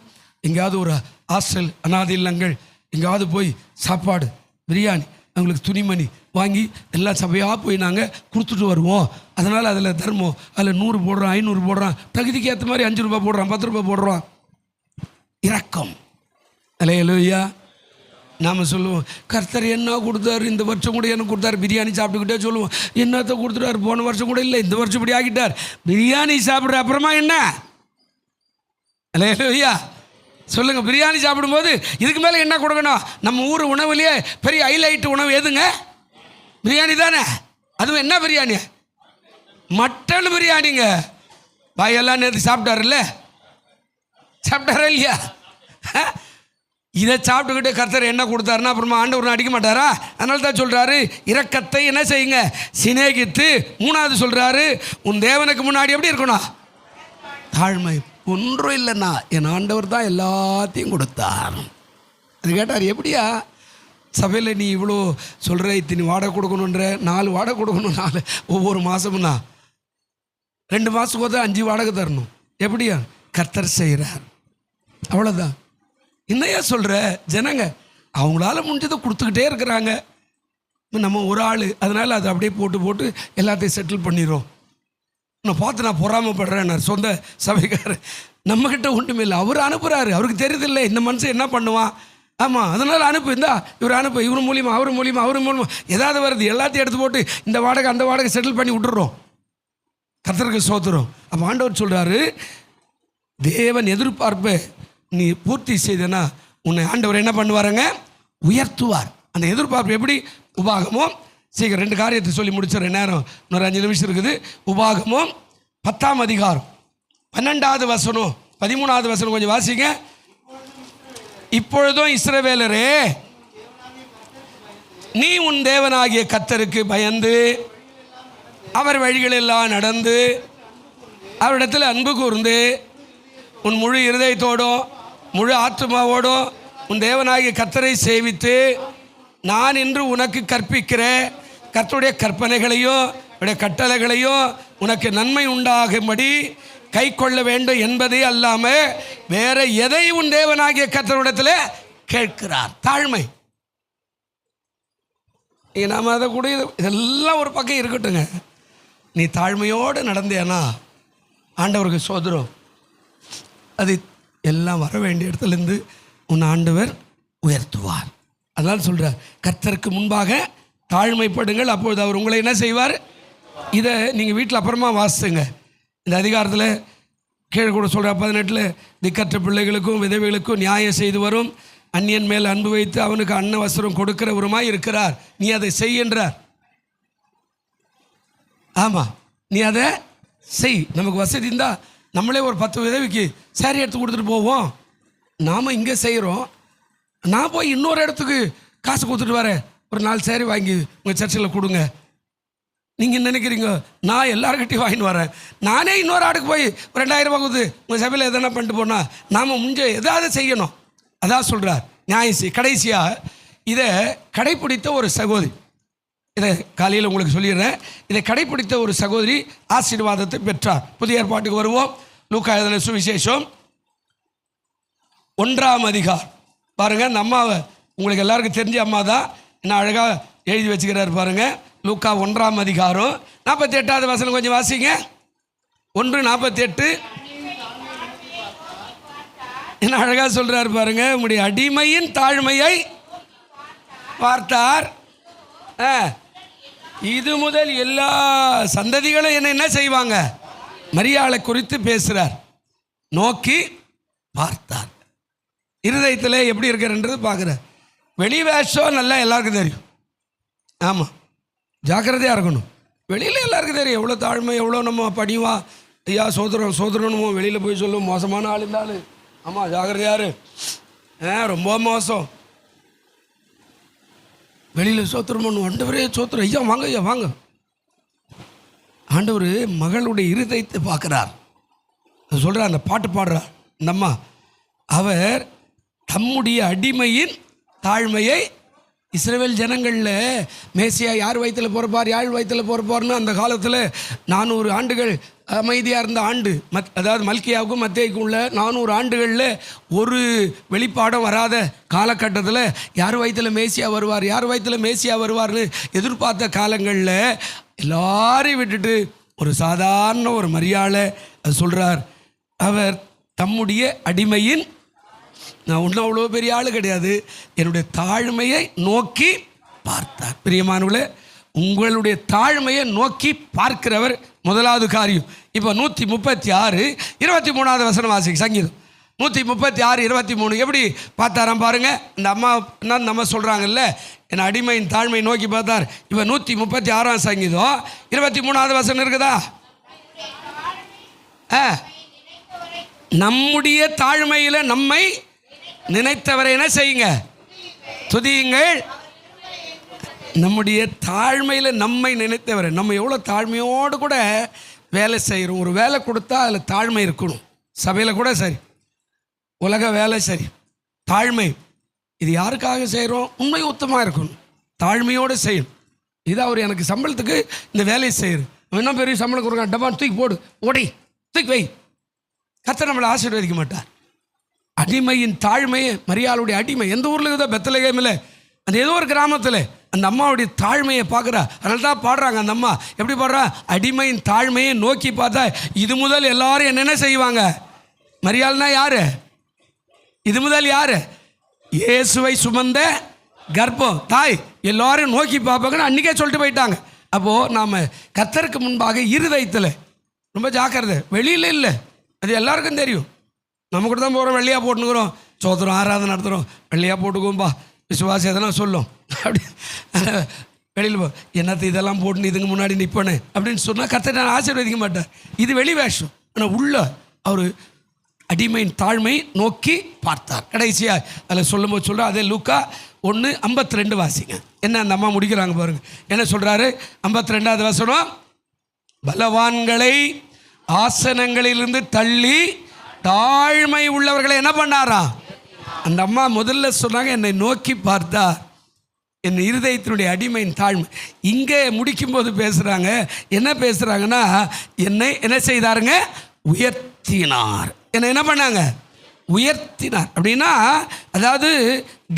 எங்கேயாவது ஒரு ஹாஸ்டல், அனாதை இல்லங்கள் எங்கேயாவது போய் சாப்பாடு, பிரியாணி, அவங்களுக்கு துணிமணி வாங்கி எல்லா சபையாக போய் நாங்கள் கொடுத்துட்டு வருவோம். அதனால் அதில் தர்மம், அதில் 100 போடுறான், 500 போடுறான், தகுதிக்கு ஏற்ற மாதிரி 5 ரூபா போடுறான், 10 ரூபா போடுறான். இரக்கம். அல்லேலூயா. நாம் சொல்லுவோம், கர்த்தர் என்ன கொடுத்தாரு, இந்த வருஷம் கூட என்ன கொடுத்தாரு, பிரியாணி சாப்பிட்டுக்கிட்டே சொல்லுவோம், என்னத்தை கொடுத்துட்டாரு, போன வருஷம் கூட இல்லை, இந்த வருஷம் இப்படி ஆகிட்டார். பிரியாணி சாப்பிட்ற அப்புறமா என்ன? அல்லேலூயா சொல்லுங்க. பிரியாணி சாப்பிடும்போது இதுக்கு மேலே என்ன கொடுக்கணும்? நம்ம ஊர் உணவுலேயே பெரிய ஹைலைட் உணவு எதுங்க? பிரியாணி தானே. அதுவும் என்ன பிரியாணி? மட்டன் பிரியாணிங்க. பாயெல்லாம் நேற்று சாப்பிட்டாருல்ல, சாப்பிட்டாரா இல்லையா? இதை சாப்பிட்டுக்கிட்டு கர்த்தர் என்ன கொடுத்தாருன்னா அப்புறமா ஆண்டவர் அடிக்க மாட்டாரா? அதனால தான் சொல்கிறாரு, இரக்கத்தை என்ன செய்யுங்க, சிநேகித்து. 3வது சொல்கிறாரு, உன் தேவனுக்கு முன்னாடி எப்படி இருக்கணும்? தாழ்மை. ஒன்றும் இல்லைண்ணா, என் ஆண்டவர் தான் எல்லாத்தையும் கொடுத்தார். அது கேட்டார், எப்படியா சபையில் நீ இவ்வளோ சொல்கிற, இத்தனை வாடகை கொடுக்கணுன்ற, 4 வாடகை கொடுக்கணும், 4 ஒவ்வொரு மாதமும்னா 2 மாதத்துக்கு வந்து 5 வாடகை தரணும். எப்படியா? கர்த்தர் செய்கிறார், அவ்வளோதான். என்னையா சொல்கிற? ஜனங்க அவங்களால முடிஞ்சதை கொடுத்துக்கிட்டே இருக்கிறாங்க. நம்ம ஒரு ஆள், அதனால் அதை அப்படியே போட்டு எல்லாத்தையும் செட்டில் பண்ணிடுறோம். நான் பார்த்து நான் பொறாமப்படுறேன். சொந்த சபைக்காரர் நம்மக்கிட்ட ஒன்றுமே இல்லை, அவர் அனுப்புகிறாரு. அவருக்கு தெரியுதில்லை இந்த மனுஷன் என்ன பண்ணுவான். ஆமாம், அதனால் அனுப்பு, இந்தா இவர் அனுப்பு, இவர் மூலியமா அவர் மூலியமா ஏதாவது வருது, எல்லாத்தையும் எடுத்து போட்டு இந்த வாடகை அந்த வாடகை செட்டில் பண்ணி விட்டுறோம். கர்த்தருக்கு ஸ்தோத்திரம். அப்போ ஆண்டவர் சொல்கிறாரு, தேவன் எதிர்பார்ப்பை நீ பூர்த்தி செய்தனா உன்னை ஆண்டவர் என்ன பண்ணுவாருங்க? உயர்த்துவார். அந்த எதிர்பார்ப்பு எப்படி? உபாகமும், சீக்கிரம் 2 காரியத்தை சொல்லி முடிச்சிடுற நேரம், இன்னொரு 5 நிமிஷம் இருக்குது. உபாகமும் 10ஆம் அதிகாரம் 12வது வசனம் 13வது வசனம் கொஞ்சம் வாசிங்க. இப்பொழுதும் இஸ்ரவேலரே, நீ உன் தேவனாகிய கர்த்தருக்கு பயந்து அவர் வழிகளெல்லாம் நடந்து அவரிடத்தில் அன்பு கூர்ந்து உன் முழு இருதயத்தோடும் முழு ஆத்மாவோடும் உன் தேவனாகிய கர்த்தரை சேவித்து நான் இன்று உனக்கு கற்பிக்கிற கர்த்தருடைய கற்பனைகளையும் அவருடைய கட்டளைகளையும் உனக்கு நன்மை உண்டாகும்படி கை கொள்ள வேண்டும் என்பதே அல்லாமல் வேற எதை உன் தேவனாகிய கர்த்தரிடத்தில் கேட்கிறார். தாழ்மை. நாம் அதை கூட இதெல்லாம் ஒரு பக்கம் இருக்கட்டுங்க. நீ தாழ்மையோடு நடந்தேனா ஆண்டவருக்கு சோதரம், அது எல்லாம் வர வேண்டிய இடத்துலேருந்து உன் ஆண்டவர் உயர்த்துவார். அதனால் சொல்கிறார், கர்த்தருக்கு முன்பாக தாழ்மைப்படுங்கள், அப்பொழுது அவர் உங்களை என்ன செய்வார்? இதை நீங்கள் வீட்டில் அப்புறமா வாசித்துங்க. இந்த அதிகாரத்தில் கீழே கூட சொல்கிறார், 18 திக்கற்ற பிள்ளைகளுக்கும் விதவைகளுக்கும் நியாயம் செய்து வரும், அந்நியன் மேல் அன்பு வைத்து அவனுக்கு அன்ன வஸ்திரம் கொடுக்கிறவருமாய் இருக்கிறார். நீ அதை செய்கின்றார். ஆமாம், நீ அதை செய். நமக்கு வசதி இருந்தால் நம்மளே ஒரு 10 விதவைக்கு சேரீ எடுத்து கொடுத்துட்டு போவோம். நாம் இங்கே செய்கிறோம். நான் போய் இன்னொரு இடத்துக்கு காசு கொடுத்துட்டு வரேன், ஒரு 4 சேரீ வாங்கி உங்கள் சர்ச்சில் கொடுங்க. நீங்கள் நினைக்கிறீங்க நான் எல்லாருக்கிட்டையும் வாங்கிட்டு வரேன், நானே இன்னொரு ஆடுக்கு போய் 2000 ரூபா கொடுத்து உங்கள் சபையில் எதனா பண்ணிட்டு போனால் நாம் முடிஞ்ச எதாவது செய்யணும். அதான் சொல்கிறார் நியாயம். கடைசியாக இதை கடைப்பிடித்த ஒரு சகோதரி, இதை காலையில் உங்களுக்கு சொல்லிடுறேன், இதை கடைப்பிடித்த ஒரு சகோதரி ஆசீர்வாதத்தை பெற்றார். புதிய ஏற்பாட்டுக்கு வருவோம். லூக்கா எழுதின சுவிசேஷம் 1ஆம் அதிகாரம் பாருங்கள். அந்த அம்மாவை உங்களுக்கு எல்லாருக்கும் தெரிஞ்ச அம்மா தான், என்ன அழகாக எழுதி வச்சுக்கிறார் பாருங்கள். லூக்கா 1ஆம் அதிகாரம் 48வது வசனம் கொஞ்சம் வாசிங்க. 1:48. என்ன அழகா சொல்றாரு பாருங்க. உம்முடைய அடிமையின் தாழ்மையை பார்த்தார். இது முதல் எல்லா சந்ததிகளும் என்ன செய்வாங்க? மரியாளை குறித்து பேசுறார். நோக்கி பார்த்தார். இருதயத்தில் எப்படி இருக்கிறன்றது பார்க்குறார். வெளி வேஷம் நல்லா எல்லாருக்கும் தெரியும். ஆமாம், ஜாக்கிரதையாக இருக்கணும். வெளியில் எல்லாருக்கும் தெரியும் எவ்வளோ தாழ்மை, எவ்வளோ நம்ம பணிவா, ஐயா சோதரம் சோதரணுமோ வெளியில் போய் சொல்லுவோம். மோசமான ஆள் இருந்தாலும் ஆமாம் ஜாக்கிரதையாரு, ரொம்ப மோசம். வெளியில் சோத்திரம் பண்ணு, ஆண்டவரே சோத்திரம், ஐயா வாங்க, ஐயா வாங்க. ஆண்டவர் மகளுடைய இருதயத்தை பார்க்குறார். சொல்கிறார், அந்த பாட்டு பாடுறார் இந்த அம்மா. அவர் தம்முடைய அடிமையின் தாழ்மையை, இஸ்ரவேல் ஜனங்களில் மேசியா யார் வயிற்றில் பிறப்பார், யாழ் வயிற்றில் பிறப்பார்னு அந்த காலத்தில் 400 ஆண்டுகள் அமைதியாக இருந்த ஆண்டு, அதாவது மல்கியாவுக்கும் மத்தேயுக்கும் உள்ள 400 ஆண்டுகளில் ஒரு வெளிப்பாடம் வராத காலகட்டத்தில் யார் வயிற்றில் மேசியா வருவார், யார் வயிற்றில் மேசியா வருவார்னு எதிர்பார்த்த காலங்களில் எல்லாரையும் விட்டுட்டு ஒரு சாதாரண ஒரு மரியாதை அது சொல்கிறார். அவர் தம்முடைய அடிமையின், நான் ஒன்றும் அவ்வளோ பெரிய ஆள் கிடையாது, என்னுடைய தாழ்மையை நோக்கி பார்த்தார். பிரியமானவர்களே, உங்களுடைய தாழ்மையை நோக்கி பார்க்கிறவர் முதலாவது காரியம். இப்போ 136 23வது வசனம் வாசிக்க. சங்கீதம் 136 23 எப்படி பார்த்தாராம் பாருங்க. இந்த அம்மா என்ன நம்ம சொல்கிறாங்கல்ல, என் அடிமையின் தாழ்மை நோக்கி பார்த்தார். இப்போ 136ஆம் சங்கீதம் 23வது வசனம் இருக்குதா? நம்முடைய தாழ்மையில் நம்மை நினைத்தவரை என்ன செய்யுங்க? துதியுங்கள். நம்முடைய தாழ்மையில் நம்மை நினைத்தவரை, நம்ம எவ்வளோ தாழ்மையோடு கூட வேலை செய்கிறோம். ஒரு வேலை கொடுத்தா அதில் தாழ்மை இருக்கணும். சபையில் கூட சரி, உலக வேலை சரி, தாழ்மை. இது யாருக்காக செய்கிறோம்? உண்மை உத்தமாக இருக்கணும், தாழ்மையோடு செய்யணும். இது அவர் எனக்கு சம்பளத்துக்கு இந்த வேலையை செய்யுது, என்ன பெரிய சம்பளம் கொடுக்க, டப்பான் தூக்கி போடு, ஓடி தூக்கி வை. கர்த்தர் நம்மளை ஆசீர்வதிக்க மாட்டார். அடிமையின் தாழ்மையை, மரியாளுடைய அடிமை எந்த ஊரில் இருக்குதோ, பெத்லகேமில் அந்த ஏதோ ஒரு கிராமத்தில் அந்த அம்மாவுடைய தாழ்மையை பார்க்குறா. அதனால தான் பாடுறாங்க அந்த அம்மா. எப்படி பாடுறா? அடிமையின் தாழ்மையை நோக்கி பார்த்தா இது முதல் எல்லாரும் என்னென்ன செய்வாங்க? மரியாள்னா யாரு? இது முதல் யாரு? இயேசுவை சுமந்த கர்ப்பம் தாய் எல்லாரும் நோக்கி பார்ப்பாங்கன்னு அன்றைக்கே சொல்லிட்டு போயிட்டாங்க. அப்போது நாம் கர்த்தருக்கு முன்பாக இருதயத்தில் ரொம்ப ஜாக்கிரதை. வெளியில் இல்லை, அது எல்லாருக்கும் தெரியும். நம்ம கூட தான் போகிறோம், வெள்ளையாக போட்டுனுக்குறோம், சோத்திரம் ஆராதனை நடத்துகிறோம், வெள்ளையாக போட்டுக்குவோம்பா, விசுவாசி எதெல்லாம் சொல்லும். அப்படி வெளியில் போ, என்னத்தை இதெல்லாம் போட்டுன்னு இதுக்கு முன்னாடி நிற்பேன்னு அப்படின்னு சொன்னால் கர்த்தர் நான் ஆசீர்வதிக்க மாட்டார். இது வெளி வேஷம். ஆனால் உள்ள அவர் அடிமையின் தாழ்மை நோக்கி பார்த்தார். கடைசியாக அதில் சொல்லும்போது சொல்கிறார், அதே லூக்கா 1:52 வாசிங்க. என்ன அந்த அம்மா முடிக்கிறாங்க பாருங்க. என்ன சொல்கிறாரு? 52வது வசனம், பலவான்களை ஆசனங்களிலிருந்து தள்ளி தாழ்மை உள்ளவர்களை என்ன பண்ணாரா? அந்த அம்மா முதல்ல சொன்னாங்க, என்னை நோக்கி பார்த்தார், என் இருதயத்தினுடைய அடிமையின் தாழ்மை. இங்கே முடிக்கும்போது பேசுகிறாங்க, என்ன பேசுகிறாங்கன்னா, என்னை என்ன செய்தாருங்க? உயர்த்தினார். என்னை என்ன பண்ணாங்க? உயர்த்தினார். அப்படின்னா அதாவது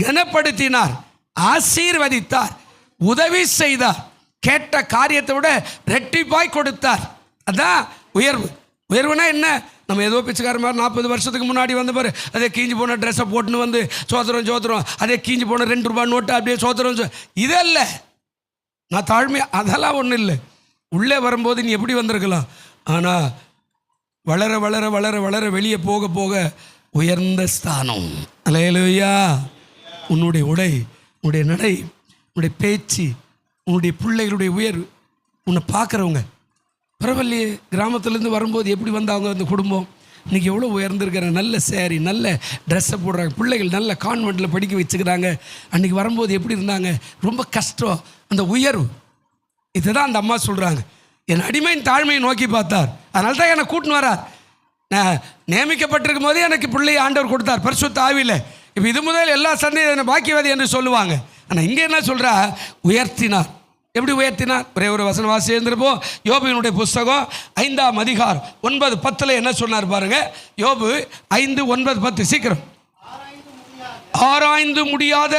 கனப்படுத்தினார், ஆசீர்வதித்தார், உதவி செய்தார், கேட்ட காரியத்தை விட ரெட்டிப்பாய் கொடுத்தார். அதான் உயர்வு. உயர்வுனா என்ன? நம்ம ஏதோ பிச்சைக்கார மாதிரி 40 வருஷத்துக்கு முன்னாடி வந்து பாரு, அதே கீஞ்சி போன ட்ரெஸ்ஸை போட்டுன்னு வந்து சோத்திரம், அதே கீஞ்சி போன 2 ரூபாய் நோட்டு அப்படியே சோத்திரம். இதல்ல நான் தாழ்மை, அதெல்லாம் ஒன்றும் இல்லை. உள்ளே வரும்போது நீ எப்படி வந்திருக்கலாம், ஆனால் வளர வளர வளர வளர வெளியே போக போக உயர்ந்த ஸ்தானம். அல்லேலூயா. உன்னுடைய உடை, உன்னுடைய நடை, உன்னுடைய பேச்சு, உன்னுடைய பிள்ளைகளுடைய உயர்வு, உன்னை பார்க்குறவங்க பரவாயில்லையே, கிராமத்துலேருந்து வரும்போது எப்படி வந்தாங்க அந்த குடும்பம், இன்றைக்கி எவ்வளோ உயர்ந்திருக்கிற, நல்ல சேரீ, நல்ல ட்ரெஸ்ஸை போடுறாங்க, பிள்ளைகள் நல்ல கான்வெண்ட்டில் படிக்க வச்சுக்கிறாங்க, அன்றைக்கி வரும்போது எப்படி இருந்தாங்க, ரொம்ப கஷ்டம், அந்த உயர்வு. இதுதான் அந்த அம்மா சொல்கிறாங்க, என் அடிமையின் தாழ்மையை நோக்கி பார்த்தார், அதனால தான் என்னை கூட்டின்னு வரார். நான் நியமிக்கப்பட்டிருக்கும் போதே எனக்கு பிள்ளையை ஆண்டவர் கொடுத்தார் பரிசுத்த ஆவியில். இப்போ இது முதல் எல்லா சந்தையும் என்னை பாக்கியவாதி என்று சொல்லுவாங்க. ஆனால் இங்கே என்ன சொல்கிறா? உயர்த்தினார். எப்படி உயர்த்தினார்? ஒரே ஒரு வசனம் வாசி எழுந்திருப்போம். யோபுவினுடைய புஸ்தகம் 5ஆம் அதிகாரம் 9-10 என்ன சொன்னார் பாருங்க. யோபு 5:9-10 சீக்கிரம். ஆராய்ந்து முடியாத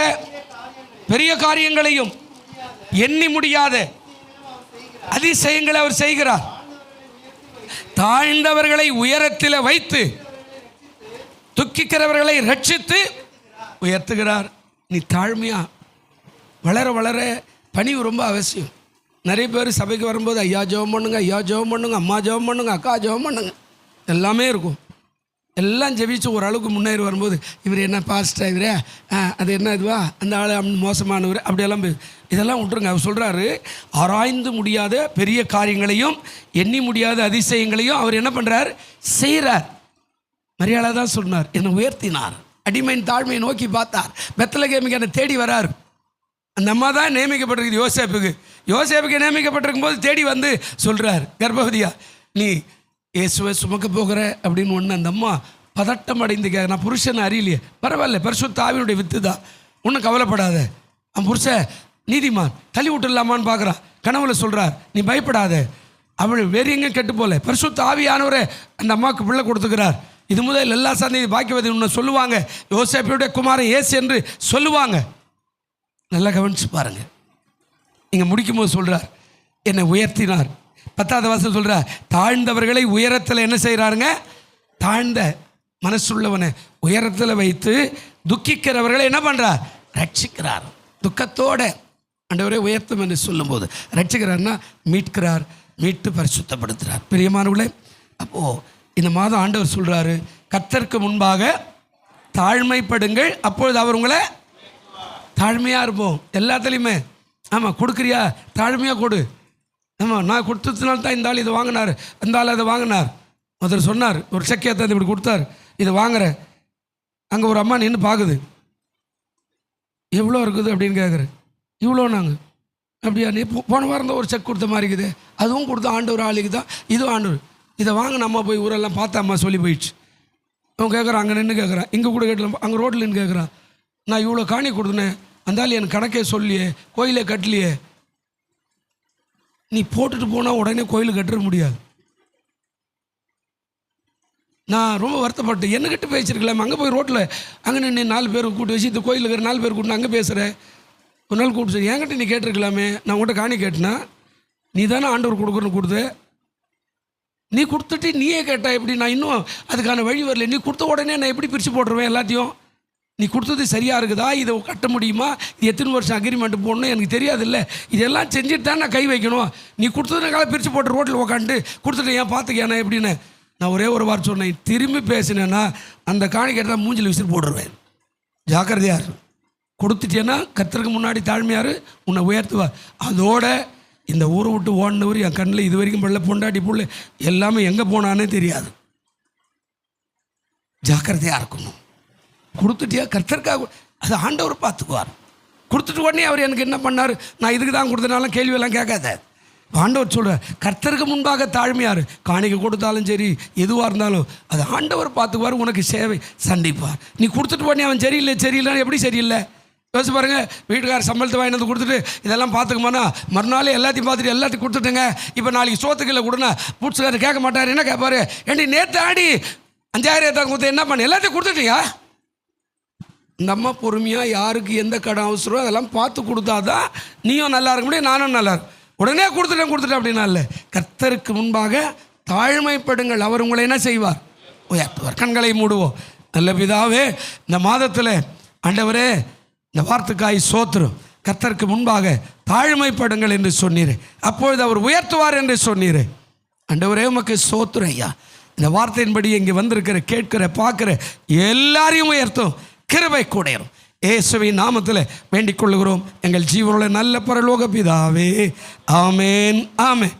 பெரிய காரியங்களையும் எண்ணி முடியாத அதிசயங்களை அவர் செய்கிறார். தாழ்ந்தவர்களை உயரத்தில் வைத்து துக்கிக்கிறவர்களை ரட்சித்து உயர்த்துகிறார். நீ தாழ்மையா வளர வளர பணிவு ரொம்ப அவசியம். நிறைய பேர் சபைக்கு வரும்போது ஐயா ஜெபம் பண்ணுங்க, ஐயா ஜெபம் பண்ணுங்க, அம்மா ஜெபம் பண்ணுங்க, அக்கா ஜெபம் பண்ணுங்க, எல்லாமே இருக்கும். எல்லாம் ஜெபிச்சு ஓரளவுக்கு முன்னேறி வரும்போது இவர் என்ன பாஸ்டர், இவரே அது என்ன இதுவா, அந்த ஆள் மோசமானவர், அப்படியெல்லாம் இதெல்லாம் விட்டுருங்க. அவர் சொல்கிறாரு, ஆராய்ந்து முடியாத பெரிய காரியங்களையும் எண்ணி முடியாத அதிசயங்களையும் அவர் என்ன பண்ணுறார், செய்கிறார். மரியாதை தான் சொன்னார், என்னை உயர்த்தினார், அடிமையின் தாழ்மையை நோக்கி பார்த்தார். பெத்லகேமுக்கு என்னை தேடி வரார். அந்த அம்மா தான் நியமிக்கப்பட்டிருக்குது யோசேப்புக்கு நியமிக்கப்பட்டிருக்கும் போது தேடி வந்து சொல்கிறார், கர்ப்பவதியா நீ இயேசுவை சுமக்க போகிற அப்படின்னு ஒன்று. அந்த அம்மா பதட்டம் அடைந்து நான் புருஷனை அறியலையே, பரவாயில்ல, பரிசுத்த ஆவியினுடைய வித்து தான், ஒன்றும் கவலைப்படாத, அவன் புருஷன் நீதிமான், தள்ளி விட்டுடலாமான்னு பார்க்குறான். கனவுல சொல்கிறார், நீ பயப்படாத, அவள் வேறு எங்கேயும் கெட்டு போல, பரிசுத்த ஆவியானவரை அந்த அம்மாவுக்கு பிள்ளை கொடுத்துக்கிறார். இது முதல் எல்லா சந்ததி பாக்கியவதி ஒன்று சொல்லுவாங்க, யோசேப்புடைய குமாரன் இயேசு என்று சொல்லுவாங்க. நல்லா கவனிச்சு பாருங்க. இங்கே முடிக்கும் போது சொல்கிறார், என்னை உயர்த்தினார். 10வது வசனம் சொல்கிறார், தாழ்ந்தவர்களை உயரத்தில் என்ன செய்கிறாருங்க, தாழ்ந்த மனசுள்ளவனை உயரத்தில் வைத்து துக்கிக்கிறவர்களை என்ன பண்ணுறார், ரட்சிக்கிறார். துக்கத்தோட ஆண்டவரை உயர்த்தும் என்று சொல்லும்போது ரட்சிக்கிறார்னா மீட்கிறார், மீட்டு பரிசுத்தப்படுத்துகிறார். பிரியமானவர்களே, அப்போது இந்த மாதம் ஆண்டவர் சொல்கிறாரு, கர்த்தருக்கு முன்பாக தாழ்மைப்படுங்கள், அப்பொழுது அவர் உங்களை தாழ்மையாக இருப்போம் எல்லாத்துலேயுமே. ஆமாம், கொடுக்குறியா தாழ்மையாக கொடு. ஆமாம், நான் கொடுத்ததுனால தான் இந்த ஆள் இதை வாங்கினார், அந்த ஆள் அதை வாங்கினார். ஒருத்தர் சொன்னார், ஒரு செக்கையை இப்படி கொடுத்தார், இதை வாங்குறேன். அங்கே ஒரு அம்மா நின்று பார்க்குது, எவ்வளோ இருக்குது அப்படின்னு கேட்குறேன். இவ்வளோ நாங்கள் அப்படியா, நீ போன வாரம் தான் ஒரு செக் கொடுத்த மாதிரி இருக்குது, அதுவும் கொடுத்த ஆண்டவர் ஆளுக்கு தான், இதுவும் ஆண்டவர். இதை வாங்கின அம்மா போய் ஊரெல்லாம் பார்த்த அம்மா சொல்லி போயிடுச்சு. அவன் கேட்குறான், அங்கே நின்று கேட்குறான், இங்கே கூட கேட்கலாம், அங்கே ரோட்டில் நின்று கேட்குறான், நான் இவ்வளோ காணி கொடுத்தேன், அந்த ஆள் எனக்கு கணக்கே சொல்லியே, கோயிலே கட்டலையே. நீ போட்டுட்டு போனால் உடனே கோயில் கட்டுற முடியாது. நான் ரொம்ப வருத்தப்பட்டேன், என்னக்கிட்ட பேசியிருக்கலாம், அங்கே போய் ரோட்டில் அங்கே நின்று 4 பேர் கூப்பிட்டு வச்சு, இந்த கோயிலில் இருக்கிற 4 பேர் கூப்பிட்டு அங்கே பேசுகிறேன், ஒரு நாள் கூப்பிட்டு சரி என்கிட்ட நீ கேட்டிருக்கலாமே, நான் உங்கள்கிட்ட காணி கேட்டேன்னா நீ தானே ஆண்டவர் கொடுக்குறன்னு கொடுத்து, நீ கொடுத்துட்டு நீயே கேட்டா எப்படி, நான் இன்னும் அதுக்கான வழி வரல, நீ கொடுத்த உடனே நான் எப்படி பிரித்து போட்டுருவேன் எல்லாத்தையும், நீ கொடுத்தது சரியாக இருக்குதா, இதை கட்ட முடியுமா, இது எத்தனை வருஷம் அக்ரிமெண்ட் போடணும் எனக்கு தெரியாது, இல்லை இதெல்லாம் செஞ்சுட்டு தான் நான் கை வைக்கணும், நீ கொடுத்ததுனால பிரித்து போட்டு ரோட்டில் உக்காந்துட்டு கொடுத்துட்டு ஏன் பார்த்துக்கேண்ணா எப்படின்னு நான் ஒரே ஒரு வாரம் சொன்னேன். திரும்பி பேசினேன்னா அந்த காணிக்கை தான் மூஞ்சில் விசிறு போட்டுருவேன். ஜாக்கிரதையார், கொடுத்துட்டேன்னா கர்த்தருக்கு முன்னாடி தாழ்மையார் உன்னை உயர்த்துவார். அதோட இந்த ஊரை விட்டு ஓடினவர் என் கண்ணில் இது வரைக்கும் பள்ள பொண்டாட்டி புள்ள எல்லாமே எங்கே போனானே தெரியாது. ஜாக்கிரதையாக இருக்கணும். கொடுத்துட்டியா கர்த்தருக்காக, அது ஆண்டவர் பார்த்துக்குவார். கொடுத்துட்டு உடனே அவர் எனக்கு என்ன பண்ணார், நான் இதுக்கு தான் கொடுத்தனாலும் கேள்வியெல்லாம் கேட்காத. ஆண்டவர் சொல்கிறார், கர்த்தருக்கு முன்பாக தாழ்மையார், காணிக்கை கொடுத்தாலும் சரி எதுவாக இருந்தாலும் அது ஆண்டவர் பார்த்துக்குவார், உனக்கு சேவை சந்திப்பார். நீ கொடுத்துட்டு உடனே அவன் சரியில்லைன்னா எப்படி சரியில்லை யோசிச்சு பாருங்க. வீட்டுக்கார சம்பளத்தை வாங்கி வந்து கொடுத்துட்டு இதெல்லாம் பார்த்துக்குமானா மறுநாள் எல்லாத்தையும் பார்த்துட்டு எல்லாத்தையும் கொடுத்துட்டுங்க, இப்போ நாளைக்கு சோத்துக்களை கொடுனா பூட்ஸுக்காரர் கேட்க மாட்டார், என்ன கேட்பாரு, ஏண்டி நேற்று ஆடி 5000 கொடுத்து என்ன பண்ண எல்லாத்தையும் கொடுத்துட்டியா. இந்த அம்மா பொறுமையாக யாருக்கு எந்த கடன் அவசரம் அதெல்லாம் பார்த்து கொடுத்தாதான் நீயும் நல்லா இருக்க முடியும், நானும் நல்லா இருக்கும். உடனே கொடுத்துட்டேன் அப்படின்னா இல்லை, கர்த்தருக்கு முன்பாக தாழ்மைப்படுங்கள், அவர் உங்களை என்ன செய்வார், உயர்த்துவார். கண்களை மூடுவோம். நல்ல பிதாவே, இந்த மாதத்தில் ஆண்டவரே இந்த வார்த்தைக்காய் சோத்திரம். கர்த்தருக்கு முன்பாக தாழ்மைப்படுங்கள் என்று சொன்னீர், அப்பொழுது அவர் உயர்த்துவார் என்று சொன்னீர். ஆண்டவரே உமக்கு சோத்திரம் ஐயா. இந்த வார்த்தையின்படி இங்கே வந்திருக்கிற கேட்கிற பார்க்குற எல்லாரையும் உயர்த்தும், கிருபை கூடையும் இயேசுவின் நாமத்தில் வேண்டிக் கொள்ளுகிறோம் எங்கள் ஜீவனுள்ள நல்ல பரலோக பிதாவே. ஆமேன் ஆமேன்.